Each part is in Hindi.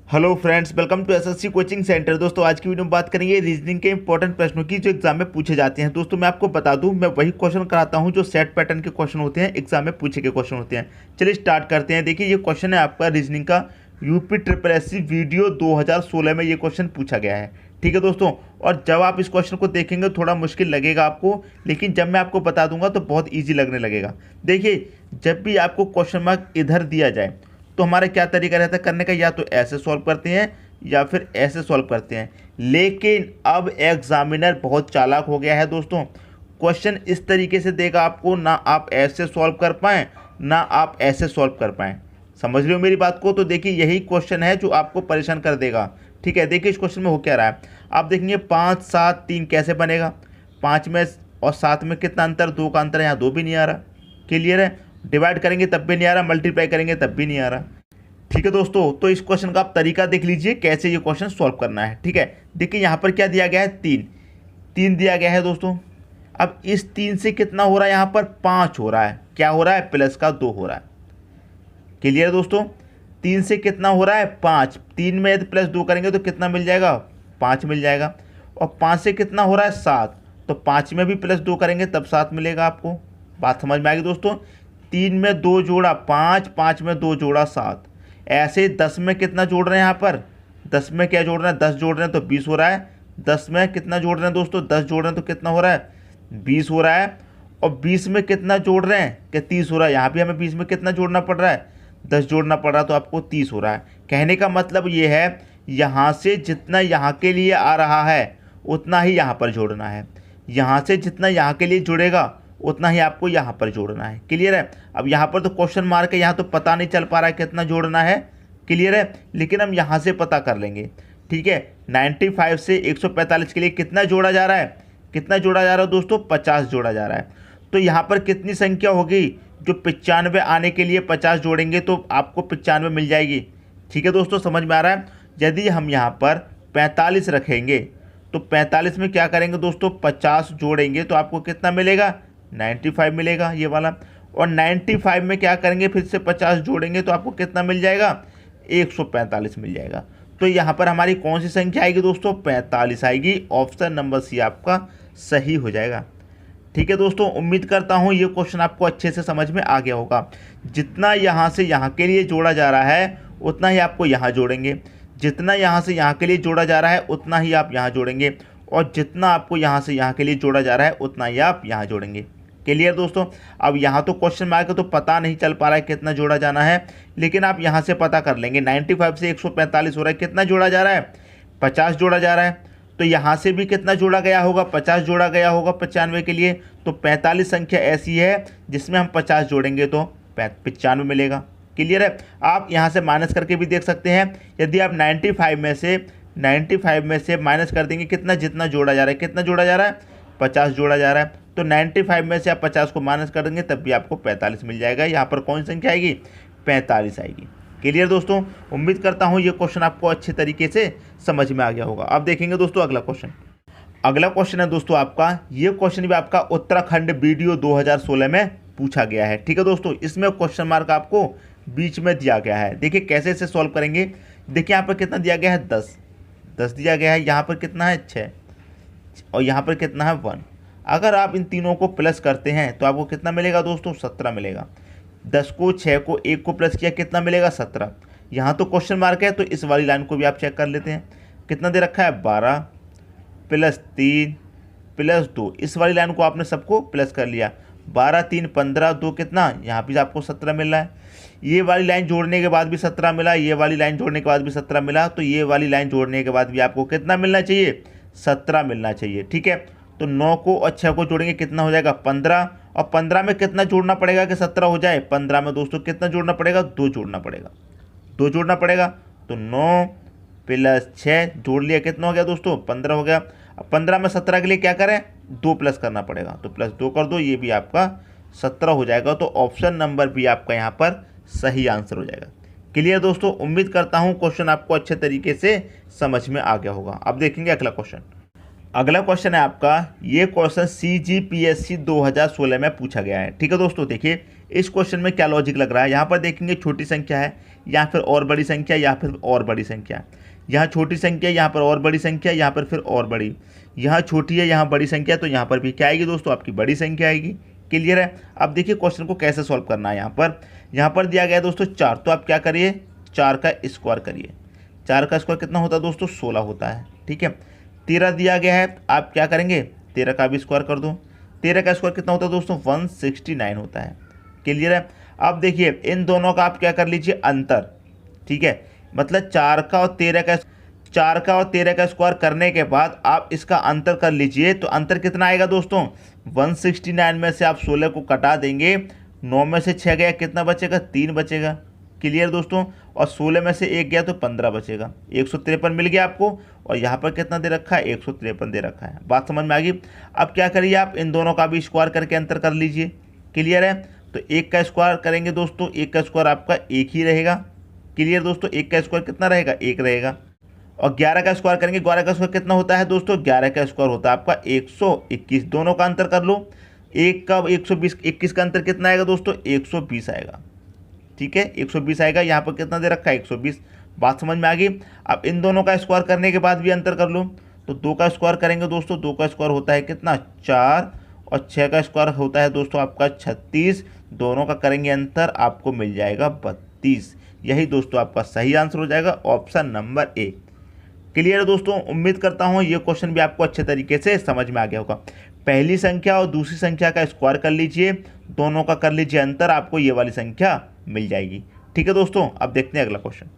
Hello friends, welcome to SSC coaching centre. दोस्तों, आज की वीडियो में बात करेंगे रीजनिंग के इंपॉर्टेंट प्रश्नों की जो एग्जाम में पूछे जाते हैं। दोस्तों, मैं आपको बता दूं, मैं वही क्वेश्चन कराता हूं जो सेट पैटर्न के क्वेश्चन होते हैं, एग्जाम में पूछे के क्वेश्चन होते हैं। चलिए स्टार्ट करते हैं। देखिए, ये क्वेश्चन है आपका रीजनिंग का, यूपी ट्रिपल एससी वीडियो 2016 में ये क्वेश्चन पूछा गया है। ठीक है दोस्तों, और जब आप इस क्वेश्चन को देखेंगे थोड़ा मुश्किल लगेगा आपको, लेकिन जब मैं आपको बता दूंगा तो बहुत ईजी लगने लगेगा। देखिए, जब भी आपको क्वेश्चन मार्क इधर दिया जाए तो हमारा क्या तरीका रहता है करने का, या तो ऐसे सॉल्व करते हैं या फिर ऐसे सॉल्व करते हैं। लेकिन अब एग्जामिनर बहुत चालाक हो गया है दोस्तों, क्वेश्चन इस तरीके से देगा आपको, ना आप ऐसे सॉल्व कर पाएँ ना आप ऐसे सॉल्व कर पाएँ। समझ रहे हो मेरी बात को? तो देखिए, यही क्वेश्चन है जो आपको परेशान कर देगा। ठीक है, देखिए इस क्वेश्चन में हो क्या रहा है। आप देखेंगे 5 7 3 कैसे बनेगा, 5 में और 7 में कितना अंतर, 2 का अंतर है, यहाँ 2 भी नहीं आ रहा। क्लियर है? डिवाइड करेंगे तब भी नहीं आ रहा, मल्टीप्लाई करेंगे तब भी नहीं आ रहा। ठीक है दोस्तों, तो इस क्वेश्चन का आप तरीका देख लीजिए कैसे ये क्वेश्चन सॉल्व करना है। ठीक है, देखिए यहाँ पर क्या दिया गया है, 3 3 दिया गया है दोस्तों। अब इस 3 से कितना हो रहा है, यहाँ पर 5 हो रहा है। क्या हो रहा है? प्लस का 2 हो रहा है। क्लियर दोस्तों? 3 से कितना हो रहा है, 5। 3 में यदि प्लस 2 करेंगे तो कितना मिल जाएगा, 5 मिल जाएगा। और 5 से कितना हो रहा है, 7। तो 5 में भी प्लस 2 करेंगे तब 7 मिलेगा आपको। बात समझ में आएगी दोस्तों? 3 में 2 जोड़ा 5, 5 में 2 जोड़ा 7। ऐसे 10 में कितना जोड़ रहे हैं, यहाँ पर 10 में क्या जोड़ रहे हैं, 10 जोड़ रहे हैं तो 20 हो रहा है। 10 में कितना जोड़ रहे हैं दोस्तों, 10 जोड़ रहे हैं तो कितना हो रहा है, 20 हो रहा है। और 20 में कितना जोड़ रहे हैं कि 30 हो रहा है। यहाँ भी हमें 20 में कितना जोड़ना पड़ रहा है, 10 जोड़ना पड़ रहा है, तो आपको 30 हो रहा है। कहने का मतलब ये है, यहाँ से जितना यहाँ के लिए आ रहा है उतना ही यहाँ पर जोड़ना है। यहाँ से जितना यहाँ के लिए जुड़ेगा उतना ही आपको यहाँ पर जोड़ना है। क्लियर है? अब यहाँ पर तो क्वेश्चन मार्क है, यहाँ तो पता नहीं चल पा रहा है कितना जोड़ना है। क्लियर है? लेकिन हम यहाँ से पता कर लेंगे। ठीक है, 95 से 145 के लिए कितना जोड़ा जा रहा है, कितना जोड़ा जा रहा है दोस्तों, 50 जोड़ा जा रहा है। तो यहाँ पर कितनी संख्या होगी, जो 95 आने के लिए 50 जोड़ेंगे तो आपको 95 मिल जाएगी। ठीक है दोस्तों, समझ में आ रहा है? यदि हम यहाँ पर 45 रखेंगे तो 45 में क्या करेंगे दोस्तों, 50 जोड़ेंगे तो आपको कितना मिलेगा, 95 मिलेगा, ये वाला। और 95 में क्या करेंगे, फिर से 50 जोड़ेंगे तो आपको कितना मिल जाएगा, 145 मिल जाएगा। तो यहाँ पर हमारी कौन सी संख्या आएगी दोस्तों, 45 आएगी। ऑप्शन नंबर सी आपका सही हो जाएगा। ठीक है दोस्तों, उम्मीद करता हूँ ये क्वेश्चन आपको अच्छे से समझ में आ गया होगा। जितना यहाँ से यहाँ के लिए जोड़ा जा रहा है उतना ही आपको यहाँ जोड़ेंगे, जितना यहाँ से यहाँ के लिए जोड़ा जा रहा है उतना ही आप यहाँ जोड़ेंगे, और जितना आपको यहाँ से यहाँ के लिए जोड़ा जा रहा है उतना ही आप यहाँ जोड़ेंगे। क्लियर दोस्तों? अब यहाँ तो क्वेश्चन मार्क तो पता नहीं चल पा रहा है कितना जोड़ा जाना है, लेकिन आप यहाँ से पता कर लेंगे। 95 से 145 हो रहा है, कितना जोड़ा जा रहा है, 50 जोड़ा जा रहा है। तो यहाँ से भी कितना जोड़ा गया होगा, 50 जोड़ा गया होगा 95 के लिए। तो 45 संख्या ऐसी है जिसमें हम 50 जोड़ेंगे तो 95 मिलेगा। क्लियर है? आप यहाँ से माइनस करके भी देख सकते हैं। यदि आप 95 में से माइनस कर देंगे कितना, जितना जोड़ा जा रहा है, कितना जोड़ा जा रहा है, 50 जोड़ा जा रहा है। तो 95 में से आप 50 को माइनस कर देंगे तब भी आपको 45 मिल जाएगा। यहाँ पर कौन सी संख्या आएगी, 45 आएगी। क्लियर दोस्तों? उम्मीद करता हूँ ये क्वेश्चन आपको अच्छे तरीके से समझ में आ गया होगा। अब देखेंगे दोस्तों अगला क्वेश्चन। अगला क्वेश्चन है दोस्तों आपका, ये क्वेश्चन भी आपका उत्तराखंड वीडियो 2016 में पूछा गया है। ठीक है दोस्तों, इसमें क्वेश्चन मार्क आपको बीच में दिया गया है। देखिए कैसे इसे सॉल्व करेंगे। देखिए यहाँ पर कितना दिया गया है, 10 दिया गया है। यहाँ पर कितना है, 6, और यहाँ पर कितना है, 1। अगर आप इन तीनों को प्लस करते हैं तो आपको कितना मिलेगा दोस्तों, 17 मिलेगा। 10 को, 6 को, 1 को प्लस किया, कितना मिलेगा, 17। यहाँ तो क्वेश्चन मार्क है तो इस वाली लाइन को भी आप चेक कर लेते हैं। कितना दे रखा है, 12 प्लस 3 प्लस 2। इस वाली लाइन को आपने सबको प्लस कर लिया। 12 3 15, 2 कितना, यहाँ भी आपको 17 मिल रहा है। ये वाली लाइन जोड़ने के बाद भी 17 मिला, ये वाली लाइन जोड़ने के बाद भी 17 मिला। तो ये वाली लाइन जोड़ने के बाद भी आपको कितना मिलना चाहिए, 17 मिलना चाहिए। ठीक है, तो 9 को और 6 को जोड़ेंगे कितना हो जाएगा, 15। और 15 में कितना जोड़ना पड़ेगा कि 17 हो जाए, 15 में दोस्तों कितना जोड़ना पड़ेगा, 2 जोड़ना पड़ेगा, 2 जोड़ना पड़ेगा। तो 9 प्लस 6 जोड़ लिया, कितना हो गया दोस्तों, 15 हो गया। अब 15 में 17 के लिए क्या करें, 2 प्लस करना पड़ेगा, तो प्लस 2 कर दो, ये भी आपका 17 हो जाएगा। तो ऑप्शन नंबर भी आपका यहाँ पर सही आंसर हो जाएगा। क्लियर दोस्तों? उम्मीद करता हूँ क्वेश्चन आपको अच्छे तरीके से समझ में आ गया होगा। अब देखेंगे अगला क्वेश्चन। अगला क्वेश्चन है आपका, ये क्वेश्चन CGPSC 2016 में पूछा गया है। ठीक है दोस्तों, देखिए इस क्वेश्चन में क्या लॉजिक लग रहा है, यहाँ पर देखेंगे छोटी संख्या है या फिर और बड़ी संख्या या फिर और बड़ी संख्या। यहाँ छोटी संख्या, यहाँ पर और बड़ी संख्या, यहाँ पर फिर और बड़ी। यहाँ छोटी है, यहाँ बड़ी संख्या, तो यहाँ पर भी क्या आएगी दोस्तों, आपकी बड़ी संख्या आएगी। क्लियर है। अब देखिए क्वेश्चन को कैसे सॉल्व करना है। यहाँ पर दिया गया है दोस्तों 4, तो आप क्या करिए 4 का स्क्वायर करिए। 4 का स्क्वायर कितना होता है दोस्तों, 16 होता है। ठीक है। 13 दिया गया है, आप क्या करेंगे 13 का भी स्क्वायर कर दो। 13 का स्क्वायर कितना होता है दोस्तों, 169 होता है। क्लियर है। अब देखिए इन दोनों का आप क्या कर लीजिए अंतर। ठीक है, मतलब 4 का और 13 का स्क्वायर करने के बाद आप इसका अंतर कर लीजिए, तो अंतर कितना आएगा दोस्तों, 169 में से आप 16 को कटा देंगे, 9 में से 6 गया, कितना बचेगा, 3 बचेगा। क्लियर दोस्तों। और 16 में से 1 गया तो 15 बचेगा। 153 मिल गया आपको, और यहाँ पर कितना दे रखा है, 153 दे रखा है। बात समझ में आ गई। अब क्या करिए, आप इन दोनों का भी स्क्वायर करके अंतर कर लीजिए। क्लियर है। तो 1 का स्क्वायर करेंगे दोस्तों, 1 का स्क्वायर आपका 1 ही रहेगा। क्लियर दोस्तों। 1 का स्क्वायर कितना रहेगा, 1 रहेगा। और 11 का स्क्वायर करेंगे, 11 का स्क्वायर कितना होता है दोस्तों, 11 का स्क्वायर होता है आपका 121। दोनों का अंतर कर लो, 1 का 120, 21 का अंतर कितना आएगा दोस्तों, 120 आएगा। ठीक है, 120 आएगा। यहाँ पर कितना दे रखा है, 120। बात समझ में आ गई। अब इन दोनों का स्क्वायर करने के बाद भी अंतर कर लो, तो 2 का स्क्वायर करेंगे दोस्तों, 2 का स्क्वायर होता है कितना, 4, और 6 का स्क्वायर होता है दोस्तों आपका 36। दोनों का करेंगे अंतर, आपको मिल जाएगा 32। यही दोस्तों आपका सही आंसर हो जाएगा, ऑप्शन नंबर ए। क्लियर है दोस्तों। उम्मीद करता हूँ ये क्वेश्चन भी आपको अच्छे तरीके से समझ में आ गया होगा। पहली संख्या और दूसरी संख्या का स्क्वायर कर लीजिए, दोनों का कर लीजिए अंतर, आपको ये वाली संख्या मिल जाएगी। ठीक है दोस्तों। अब देखते हैं अगला क्वेश्चन।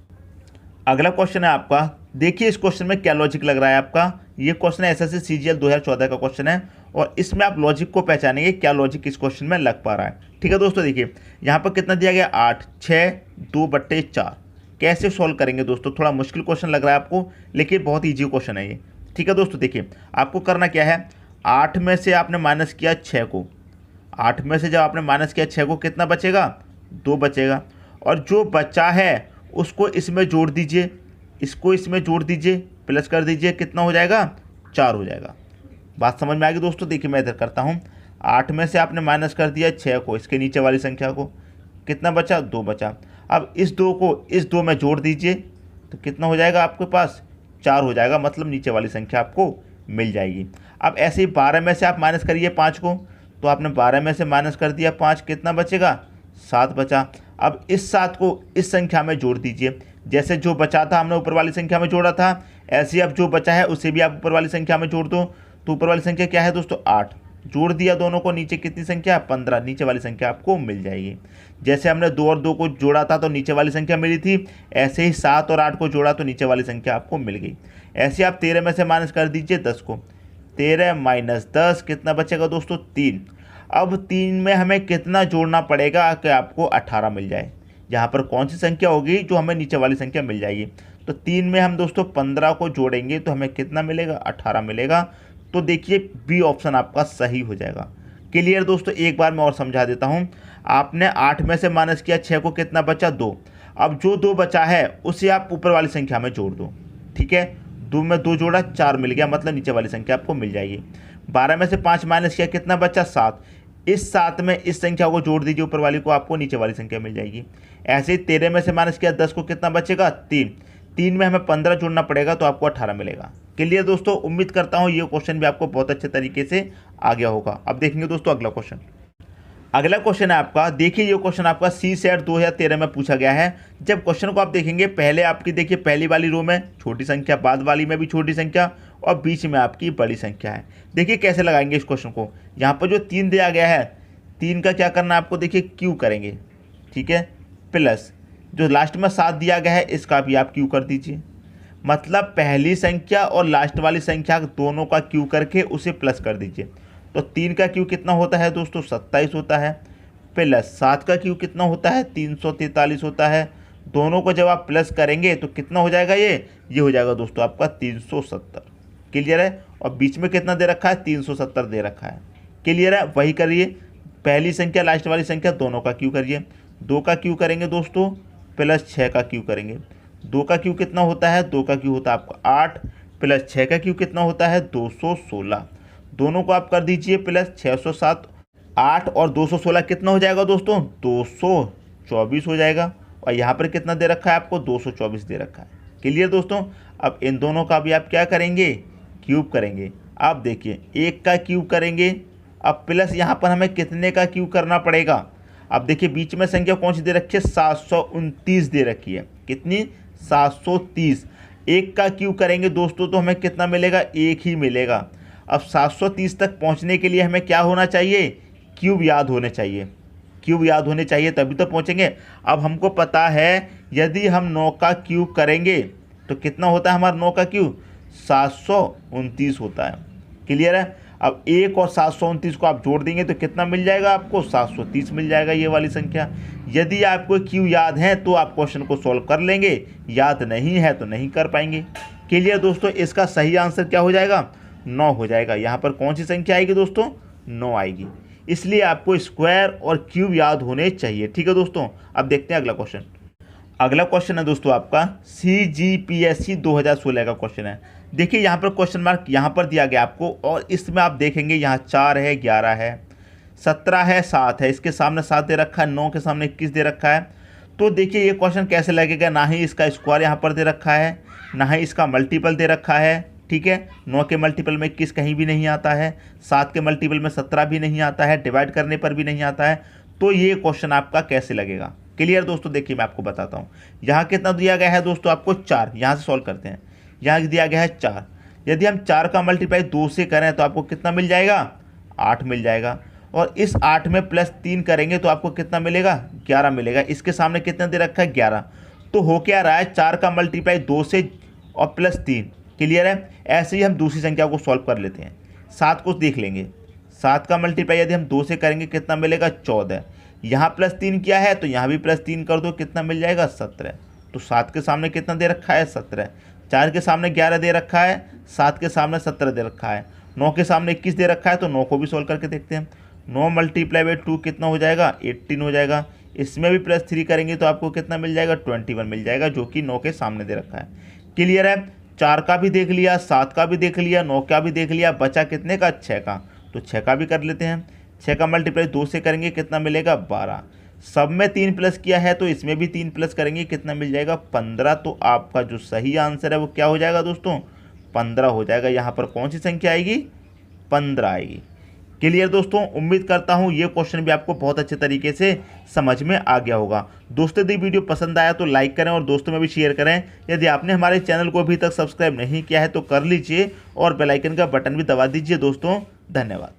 अगला क्वेश्चन है आपका, देखिए इस क्वेश्चन में क्या लॉजिक लग रहा है आपका। ये क्वेश्चन है एसएससी सीजीएल 2014 का क्वेश्चन है, और इसमें आप लॉजिक को पहचानेंगे क्या लॉजिक इस क्वेश्चन में लग पा रहा है। ठीक है दोस्तों। देखिए यहाँ पर कितना दिया गया, 8, 6, 2/4। कैसे सॉल्व करेंगे दोस्तों, थोड़ा मुश्किल क्वेश्चन लग रहा है आपको, लेकिन बहुत ईजी क्वेश्चन है ये। ठीक है दोस्तों। देखिए आपको करना क्या है, 8 में से आपने माइनस किया 6 को, 8 में से जब आपने माइनस किया 6 को, कितना बचेगा, 2 बचेगा। और जो बचा है उसको इसमें जोड़ दीजिए, इसको इसमें जोड़ दीजिए, प्लस कर दीजिए, कितना हो जाएगा, 4 हो जाएगा। बात समझ में आ गई दोस्तों। देखिए मैं इधर करता हूँ, 8 में से आपने माइनस कर दिया 6 को, इसके नीचे वाली संख्या को, कितना बचा, 2 बचा। अब इस 2 को इस 2 में जोड़ दीजिए, तो कितना हो जाएगा आपके पास, 4 हो जाएगा, मतलब नीचे वाली संख्या आपको मिल जाएगी। अब ऐसे ही 12 में से आप माइनस करिए 5 को, तो आपने 12 में से माइनस कर दिया 5, कितना बचेगा, 7 बचा। अब इस 7 को इस संख्या में जोड़ दीजिए, जैसे जो बचा था हमने ऊपर वाली संख्या में जोड़ा था, ऐसे ही अब जो बचा है उसे भी आप ऊपर वाली संख्या में जोड़ दो। तो ऊपर वाली संख्या क्या है दोस्तों, 8। जोड़ दिया दोनों को, नीचे कितनी संख्या, 15। नीचे वाली संख्या आपको मिल जाएगी। जैसे हमने 2 और 2 को जोड़ा था तो नीचे वाली संख्या मिली थी, ऐसे ही 7 और 8 को जोड़ा तो नीचे वाली संख्या आपको मिल गई। ऐसे आप 13 में से माइनस कर दीजिए 10 को, 13 माइनस 10, कितना बचेगा दोस्तों, 3। अब 3 में हमें कितना जोड़ना पड़ेगा कि आपको 18 मिल जाए। यहाँ पर कौन सी संख्या होगी जो हमें नीचे वाली संख्या मिल जाएगी, तो 3 में हम दोस्तों 15 को जोड़ेंगे तो हमें कितना मिलेगा, 18 मिलेगा। तो देखिए बी ऑप्शन आपका सही हो जाएगा। क्लियर दोस्तों। एक बार मैं और समझा देता हूँ। आपने 8 में से माइनस किया 6 को, कितना बचा, 2। अब जो 2 बचा है उसे आप ऊपर वाली संख्या में जोड़ दो। ठीक है, 2 में 2 जोड़ा, 4 मिल गया, मतलब नीचे वाली संख्या आपको मिल जाएगी। 12 में से 5 माइनस किया, कितना बचा, 7। इस 7 में इस संख्या को जोड़ दीजिए ऊपर वाली को, आपको नीचे वाली संख्या मिल जाएगी। ऐसे ही 13 में से माइनस किया 10 को, कितना बचेगा, 3। 3 में हमें 15 जोड़ना पड़ेगा तो आपको 18 मिलेगा। क्लियर दोस्तों। उम्मीद करता हूँ ये क्वेश्चन भी आपको बहुत अच्छे तरीके से आ गया होगा। अब देखेंगे दोस्तों अगला क्वेश्चन। अगला क्वेश्चन है आपका, देखिए ये क्वेश्चन आपका सी सेट 2013 में पूछा गया है। जब क्वेश्चन को आप देखेंगे, पहले आपकी देखिए पहली वाली रो में छोटी संख्या, बाद वाली में भी छोटी संख्या, और बीच में आपकी बड़ी संख्या है। देखिए कैसे लगाएंगे इस क्वेश्चन को। यहाँ पर जो 3 दिया गया है, 3 का क्या करना है आपको, देखिए क्यू करेंगे। ठीक है, प्लस जो लास्ट में 7 दिया गया है इसका भी आप क्यू कर दीजिए। मतलब पहली संख्या और लास्ट वाली संख्या दोनों का क्यू करके उसे प्लस कर दीजिए। तो 3 का क्यू कितना होता है दोस्तों, 27 होता है, प्लस 7 का क्यू कितना होता है, 343 होता है। दोनों को जब आप प्लस करेंगे तो कितना हो जाएगा, ये हो जाएगा दोस्तों आपका 370। क्लियर है। और बीच में कितना दे रखा है, 370 दे रखा है। क्लियर है। वही करिए, पहली संख्या लास्ट वाली संख्या दोनों का क्यू करिए। 2 का क्यू करेंगे दोस्तों, प्लस 6 का क्यू करेंगे। 2 का क्यू कितना होता है, 2 का क्यू होता है आपका 8, प्लस 6 का क्यू कितना होता है, 216। दोनों को आप कर दीजिए प्लस, 607 8 और 216 कितना हो जाएगा दोस्तों? 224 हो जाएगा। और यहाँ पर कितना दे रखा है आपको? 224 दे रखा है। क्लियर दोस्तों? अब इन दोनों का भी आप क्या करेंगे? क्यूब करेंगे। आप देखिए 1 का क्यूब करेंगे, अब प्लस यहाँ पर हमें कितने का क्यूब करना पड़ेगा? अब देखिए बीच में संख्या कौन सी दे रखी है? 729 दे रखी है। कितनी? 730। 1 का क्यूब करेंगे दोस्तों तो हमें कितना मिलेगा? 1 ही मिलेगा। अब 730 तक पहुँचने के लिए हमें क्या होना चाहिए? क्यूब याद होने चाहिए। क्यूब याद होने चाहिए तभी तो पहुँचेंगे। अब हमको पता है यदि हम 9 का क्यूब करेंगे तो कितना होता है हमारा 9 का क्यूब? 729 होता है। क्लियर है? अब 1 और 729 को आप जोड़ देंगे तो कितना मिल जाएगा आपको? 730 मिल जाएगा ये वाली संख्या। यदि आपको क्यू याद है तो आप क्वेश्चन को सॉल्व कर लेंगे, याद नहीं है तो नहीं कर पाएंगे। क्लियर दोस्तों? इसका सही आंसर क्या हो जाएगा? 9 हो जाएगा। यहाँ पर कौन सी संख्या आएगी दोस्तों? 9 आएगी। इसलिए आपको स्क्वायर और क्यूब याद होने चाहिए। ठीक है दोस्तों? अब देखते हैं अगला क्वेश्चन। अगला क्वेश्चन है दोस्तों आपका CGPSC 2016 का क्वेश्चन है। देखिए यहाँ पर क्वेश्चन मार्क यहाँ पर दिया गया आपको, और इसमें आप देखेंगे यहाँ 4 है, 11 है, 17 है, 7 है, इसके सामने 7 दे रखा है, 9 के सामने 21 दे रखा है। तो देखिए ये क्वेश्चन कैसे लगेगा? ना ही इसका स्क्वायर यहाँ पर दे रखा है, ना ही इसका मल्टीपल दे रखा है। ठीक है? 9 के मल्टीपल में 21 कहीं भी नहीं आता है, 7 के मल्टीपल में 17 भी नहीं आता है, डिवाइड करने पर भी नहीं आता है। तो ये क्वेश्चन आपका कैसे लगेगा? क्लियर दोस्तों? देखिए मैं आपको बताता हूँ। यहाँ कितना दिया गया है दोस्तों आपको? 4। यहाँ से सॉल्व करते हैं। यहाँ दिया गया है 4। यदि हम 4 का मल्टीप्लाई 2 से करें तो आपको कितना मिल जाएगा? 8 मिल जाएगा। और इस 8 में प्लस 3 करेंगे तो आपको कितना मिलेगा? 11 मिलेगा। इसके सामने कितना दे रखा है? 11। तो हो क्या रहा है? 4 का मल्टीप्लाई 2 से और प्लस 3। क्लियर है? ऐसे ही हम दूसरी संख्या को सॉल्व कर लेते हैं। 7 को देख लेंगे। 7 का मल्टीप्लाई यदि हम 2 से करेंगे कितना मिलेगा? 14। यहाँ प्लस 3 किया है तो यहाँ भी प्लस 3 कर दो, कितना मिल जाएगा? 17। तो 7 के सामने कितना दे रखा है? 17। 4 के सामने 11 दे रखा है, 7 के सामने 17 दे रखा है, 9 के सामने 21 दे रखा है। तो 9 को भी सोल्व करके देखते हैं। 9 मल्टीप्लाई बाई 2 कितना हो जाएगा? 18 हो जाएगा। इसमें भी प्लस 3 करेंगे तो आपको कितना मिल जाएगा? 21 मिल जाएगा, जो कि 9 के सामने दे रखा है। क्लियर है? 4 का भी देख लिया, 7 का भी देख लिया, 9 का भी देख लिया, बचा कितने का? 6 का। तो 6 का भी कर लेते हैं। 6 का मल्टीप्लाई 2 से करेंगे कितना मिलेगा? 12। सब में 3 प्लस किया है तो इसमें भी 3 प्लस करेंगे, कितना मिल जाएगा? 15। तो आपका जो सही आंसर है वो क्या हो जाएगा दोस्तों? 15 हो जाएगा। यहाँ पर कौन सी संख्या आएगी? 15 आएगी। क्लियर दोस्तों? उम्मीद करता हूँ ये क्वेश्चन भी आपको बहुत अच्छे तरीके से समझ में आ गया होगा। दोस्तों यदि वीडियो पसंद आया तो लाइक करें और दोस्तों में भी शेयर करें। यदि आपने हमारे चैनल को अभी तक सब्सक्राइब नहीं किया है तो कर लीजिए और बेल आइकन का बटन भी दबा दीजिए दोस्तों। धन्यवाद।